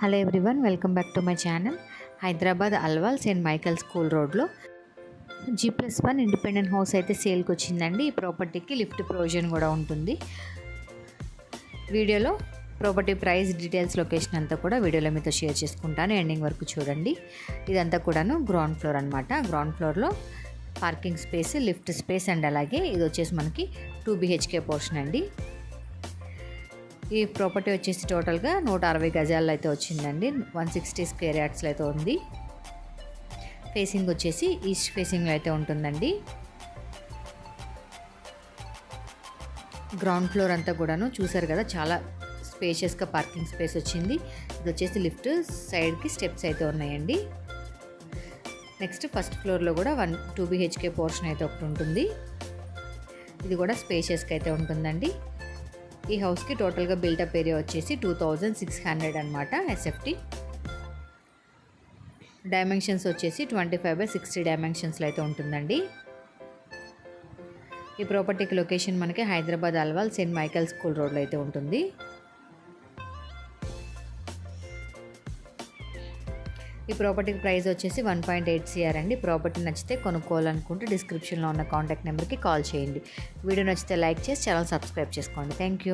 Hello everyone, welcome back to my channel. Hyderabad Alwal Saint Michael school రోడ్లో G+1 independent house అయితే సేల్కి వచ్చిందండి. ఈ ప్రాపర్టీకి లిఫ్ట్ ప్రొవిజన్ కూడా ఉంటుంది. వీడియోలో ప్రాపర్టీ ప్రైస్ డీటెయిల్స్, లొకేషన్ అంతా కూడా వీడియోలో మీతో షేర్ చేసుకుంటాను. ఎండింగ్ వరకు చూడండి. ఇదంతా కూడాను గ్రౌండ్ ఫ్లోర్ అనమాట. గ్రౌండ్ ఫ్లోర్లో parking space, lift space and అలాగే ఇది వచ్చేసి మనకి 2 BHK పోర్షన్ అండి. ఈ ప్రాపర్టీ వచ్చేసి టోటల్గా 160 గజాల్లో అయితే వచ్చిందండి. 160 స్క్వేర్ యార్డ్స్లో అయితే ఉంది. ఫేసింగ్ వచ్చేసి ఈస్ట్ ఫేసింగ్లో అయితే ఉంటుందండి. గ్రౌండ్ ఫ్లోర్ అంతా కూడాను చూసారు కదా, చాలా స్పేషియస్గా పార్కింగ్ స్పేస్ వచ్చింది. ఇది వచ్చేసి లిఫ్ట్, సైడ్కి స్టెప్స్ అయితే ఉన్నాయండి. నెక్స్ట్ ఫస్ట్ ఫ్లోర్లో కూడా 2 BHK పోర్షన్ అయితే ఒకటి ఉంటుంది. ఇది కూడా స్పేషియస్గా అయితే ఉంటుందండి. ఈ హౌస్కి టోటల్గా బిల్టప్ ఏరియా వచ్చేసి 2600 అనమాట SFT. డైమెన్షన్స్ వచ్చేసి 25/60 డైమెన్షన్స్లో అయితే ఉంటుందండి. ఈ ప్రాపర్టీకి లొకేషన్ మనకి Hyderabad Alwal Saint Michael school రోడ్లో అయితే ఉంటుంది. ఈ ప్రాపర్టీకి ప్రైస్ వచ్చేసి 1.8 CR అండి. ప్రాపర్టీ నచ్చితే కొనుక్కోవాలనుకుంటే డిస్క్రిప్షన్లో ఉన్న కాంటాక్ట్ నెంబర్కి కాల్ చేయండి. వీడియో నచ్చితే లైక్ చేసి ఛానల్ సబ్స్క్రైబ్ చేసుకోండి. Thank you.